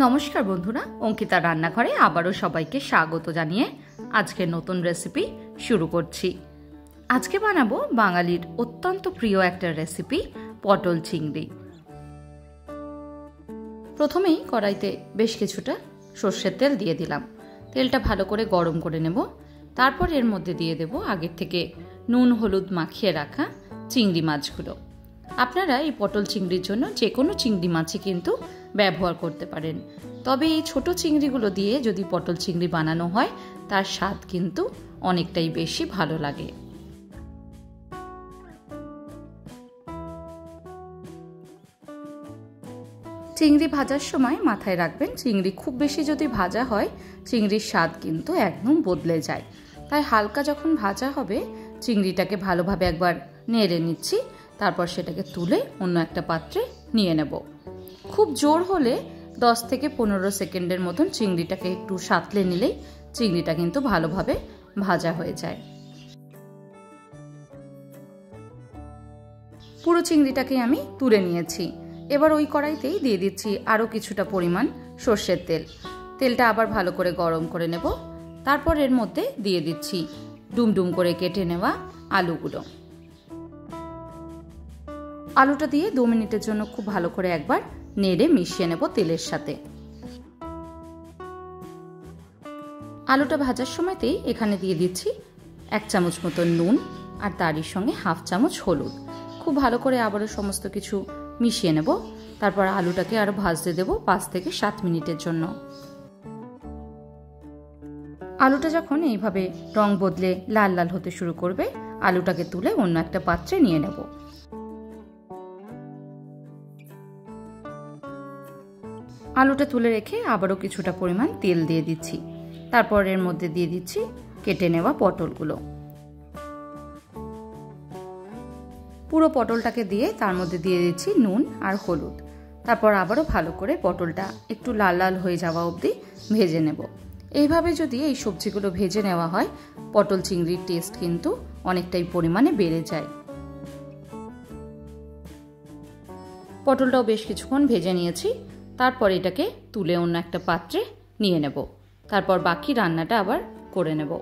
নমস্কার বন্ধুরা, অঙ্কিতা রান্নাঘরে আবারও সবাইকে স্বাগত জানিয়ে আজকে নতুন রেসিপি শুরু করছি। আজকে বানাবো বাঙালির অত্যন্ত প্রিয় একটা রেসিপি, পটল চিংড়ি। প্রথমেই কড়াইতে বেশ কিছুটা সর্ষের তেল দিয়ে দিলাম। তেলটা ভালো করে গরম করে নেব। তারপর এর মধ্যে দিয়ে দেব আগের থেকে নুন হলুদ মাখিয়ে রাখা চিংড়ি মাছগুলো। আপনারা এই পটল চিংড়ির জন্য যে কোনো চিংড়ি মাছই কিন্তু ব্যবহার করতে পারেন, তবে এই ছোট চিংড়িগুলো দিয়ে যদি পটল চিংড়ি বানানো হয় তার স্বাদ কিন্তু অনেকটাই বেশি ভালো লাগে। চিংড়ি ভাজার সময় মাথায় রাখবেন, চিংড়ি খুব বেশি যদি ভাজা হয় চিংড়ির স্বাদ কিন্তু একদম বদলে যায়। তাই হালকা যখন ভাজা হবে চিংড়িটাকে ভালোভাবে একবার নেড়ে নিচ্ছি, তারপর সেটাকে তুলে অন্য একটা পাত্রে নিয়ে নেব। খুব জোর হলে 10 থেকে 15 সেকেন্ডের মতন চিংড়িটাকে একটু সাঁতলে নিলেই চিংড়িটা কিন্তু ভালোভাবে ভাজা হয়ে যায়। পুরো চিংড়িটাকে আমি তুলে নিয়েছি। এবার ওই কড়াইতেই দিয়ে দিচ্ছি আরও কিছুটা পরিমাণ সর্ষের তেল। তেলটা আবার ভালো করে গরম করে নেব। তারপর এর মধ্যে দিয়ে দিচ্ছি ডুমডুম করে কেটে নেওয়া আলুগুলো। আলুটা দিয়ে 2 মিনিটের জন্য খুব ভালো করে একবার নেড়ে মিশিয়ে নেব তেলের সাথে। আলুটা ভাজার সময়তেই এখানে দিয়ে দিচ্ছি 1 চামচ মতো নুন আর তারই সঙ্গে 1/2 চামচ হলুদ। খুব ভালো করে আবারও সমস্ত কিছু মিশিয়ে নেব। তারপর আলুটাকে আরো ভাজতে দেব 5 থেকে 7 মিনিটের জন্য। আলুটা যখন এইভাবে রং বদলে লাল লাল হতে শুরু করবে, আলুটাকে তুলে অন্য একটা পাত্রে নিয়ে নেব। আলুটা তুলে রেখে আবারও কিছুটা পরিমাণ তেল দিয়ে দিচ্ছি। তারপর এর মধ্যে দিয়ে দিচ্ছি কেটে নেওয়া পটলগুলো। পুরো পটলটাকে দিয়ে তার মধ্যে দিয়ে দিচ্ছি নুন আর হলুদ। তারপর আবারও ভালো করে পটলটা একটু লাল লাল হয়ে যাওয়া অবধি ভেজে নেব। এইভাবে যদি এই সবজিগুলো ভেজে নেওয়া হয় পটল চিংড়ির টেস্ট কিন্তু অনেকটাই পরিমাণে বেড়ে যায়। পটলটাও বেশ কিছুক্ষণ ভেজে নিয়েছি। তারপর এটাকে তুলে অন্য একটা পাত্রে নিয়ে নেব। তারপর বাকি রান্নাটা আবার করে নেব।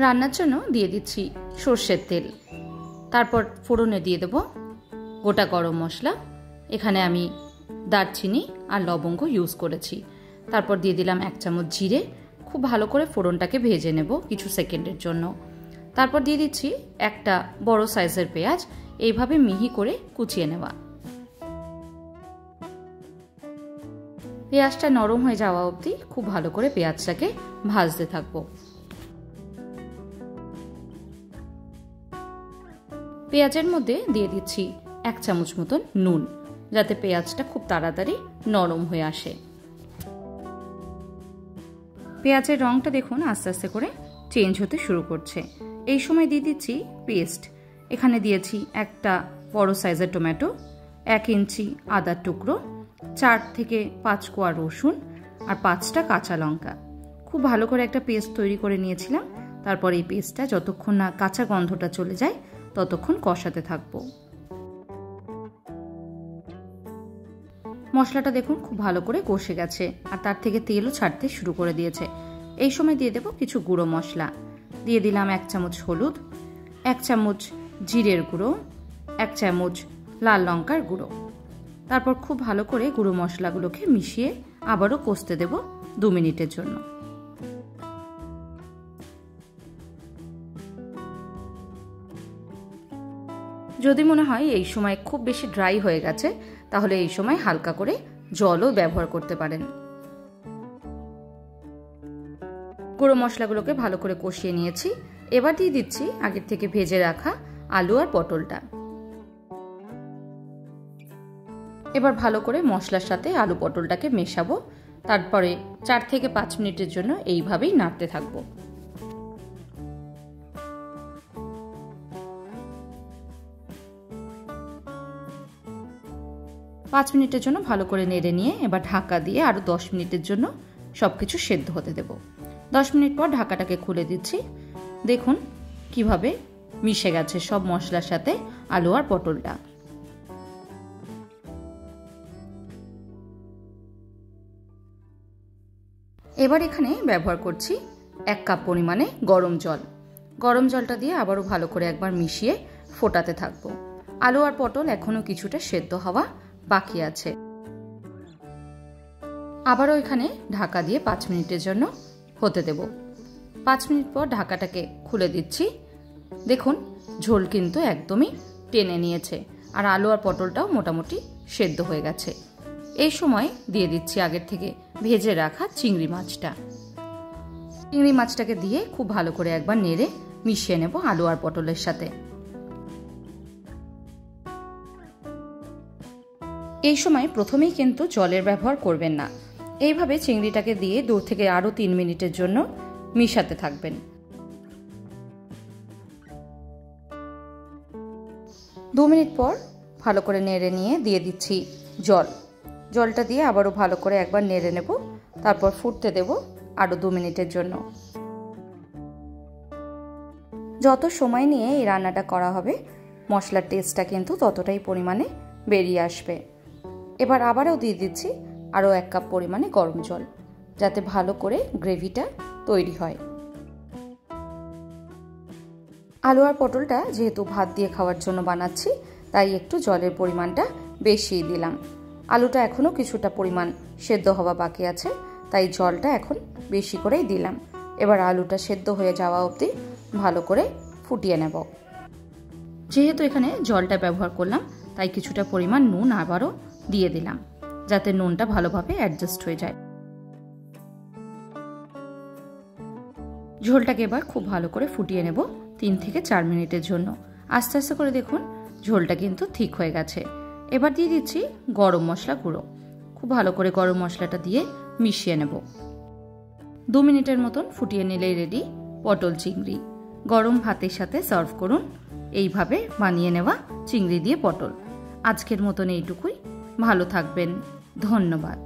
রান্নার জন্য দিয়ে দিচ্ছি সর্ষের তেল। তারপর ফোড়নে দিয়ে দেব গোটা গরম মশলা। এখানে আমি দারচিনি আর লবঙ্গ ইউজ করেছি। তারপর দিয়ে দিলাম 1 চামচ জিরে। খুব ভালো করে ফোড়নটাকে ভেজে নেব কিছু সেকেন্ডের জন্য। তারপর দিয়ে দিচ্ছি একটা বড় সাইজের পেঁয়াজ, এইভাবে মিহি করে কুচিয়ে নেওয়া। পেঁয়াজটা নরম হয়ে যাওয়া অবধি খুব ভালো করে পেঁয়াজটাকে ভাজতে থাকবো। পেঁয়াজের মধ্যে দিয়ে দিচ্ছি 1 চামচ মতন নুন, যাতে পেঁয়াজটা খুব তাড়াতাড়ি নরম হয়ে আসে। পেঁয়াজের রংটা দেখুন আস্তে আস্তে করে চেঞ্জ হতে শুরু করছে। এই সময় দিয়ে দিচ্ছি পেস্ট। এখানে দিয়েছি একটা বড় সাইজের টমেটো, 1 ইঞ্চি আদার টুকরো, 4 থেকে 5 কোয়া রসুন আর 5টা কাঁচা লঙ্কা। খুব ভালো করে একটা পেস্ট তৈরি করে নিয়েছিলাম। তারপর এই পেস্টটা যতক্ষণ না কাঁচা গন্ধটা চলে যায় ততক্ষণ কষাতে থাকবো। মশলাটা দেখুন খুব ভালো করে কষে গেছে আর তার থেকে তেলও ছাড়তে শুরু করে দিয়েছে। এই সময় দিয়ে দেব কিছু গুঁড়ো মশলা। দিয়ে দিলাম 1 চামচ হলুদ, 1 চামচ জিরের গুঁড়ো, 1 চামচ লাল লঙ্কার গুঁড়ো। তারপর খুব ভালো করে গুঁড়ো মশলাগুলোকে মিশিয়ে আবারও কষতে দেব 2 মিনিটের জন্য। যদি মনে হয় এই সময় খুব বেশি ড্রাই হয়ে গেছে, তাহলে এই সময় হালকা করে জলও ব্যবহার করতে পারেন। গুঁড়ো মশলাগুলোকে ভালো করে কষিয়ে নিয়েছি। এবার দিয়ে দিচ্ছি আগের থেকে ভেজে রাখা আলু আর পটলটা। এবার ভালো করে মশলার সাথে আলু পটলটাকে মেশাবো। তারপরে 4 থেকে 5 মিনিটের জন্য এইভাবেই নাড়তে থাকবো। পাঁচ মিনিটের জন্য ভালো করে নেড়ে নিয়ে এবার ঢাকা দিয়ে আরো 10 মিনিটের জন্য সবকিছু সেদ্ধ হতে দেব। 10 মিনিট পর ঢাকাটাকে খুলে দিচ্ছি। দেখুন কিভাবে মিশে গেছে সব মশলার সাথে আলু আর পটলটা। এবার এখানে ব্যবহার করছি 1 কাপ পরিমাণে গরম জল। গরম জলটা দিয়ে আবারও ভালো করে একবার মিশিয়ে ফোটাতে থাকবো। আলু আর পটল এখনো কিছুটা সেদ্ধ হওয়া বাকি আছে। আবারও এখানে ঢাকা দিয়ে 5 মিনিটের জন্য হতে দেব। 5 মিনিট পর ঢাকাটাকে খুলে দিচ্ছি। দেখুন ঝোল কিন্তু একদমই টেনে নিয়েছে আর আলু আর পটলটাও মোটামুটি সেদ্ধ হয়ে গেছে। এই সময় দিয়ে দিচ্ছি আগের থেকে ভেজে রাখা চিংড়ি মাছটা। চিংড়ি মাছটাকে দিয়ে খুব ভালো করে একবার নেড়ে মিশিয়ে নেব আলু আর পটলের সাথে। এই সময় প্রথমেই কিন্তু জলের ব্যবহার করবেন না। এইভাবে চিংড়িটাকে দিয়ে 2 থেকে আরও 3 মিনিটের জন্য মিশাতে থাকবেন। 2 মিনিট পর ভালো করে নেড়ে নিয়ে দিয়ে দিচ্ছি জল। জলটা দিয়ে আবারও ভালো করে একবার নেড়ে নেব, তারপর ফুটতে দেব আরও 2 মিনিটের জন্য। যত সময় নিয়ে এই রান্নাটা করা হবে মশলার টেস্টটা কিন্তু ততটাই পরিমাণে বেরিয়ে আসবে। এবার আবারও দিয়ে দিচ্ছি আরও 1 কাপ পরিমাণে গরম জল, যাতে ভালো করে গ্রেভিটা তৈরি হয়। আলু আর পটলটা যেহেতু ভাত দিয়ে খাওয়ার জন্য বানাচ্ছি, তাই একটু জলের পরিমাণটা বেশি দিলাম। আলুটা এখনও কিছুটা পরিমাণ সেদ্ধ হওয়া বাকি আছে, তাই জলটা এখন বেশি করেই দিলাম। এবার আলুটা সেদ্ধ হয়ে যাওয়া অবধি ভালো করে ফুটিয়ে নেব। যেহেতু এখানে জলটা ব্যবহার করলাম, তাই কিছুটা পরিমাণ নুন আবারও দিয়ে দিলাম, যাতে নুনটা ভালোভাবে অ্যাডজাস্ট হয়ে যায়। ঝোলটাকে এবার খুব ভালো করে ফুটিয়ে নেব 3 থেকে 4 মিনিটের জন্য। আস্তে আস্তে করে দেখুন ঝোলটা কিন্তু ঠিক হয়ে গেছে। এবার দিয়ে দিচ্ছি গরম মশলা গুঁড়ো। খুব ভালো করে গরম মশলাটা দিয়ে মিশিয়ে নেব। 2 মিনিটের মতন ফুটিয়ে নিলেই রেডি পটল চিংড়ি। গরম ভাতের সাথে সার্ভ করুন এইভাবে বানিয়ে নেওয়া চিংড়ি দিয়ে পটল। আজকের মতন এইটুকুই। ভালো থাকবেন। ধন্যবাদ।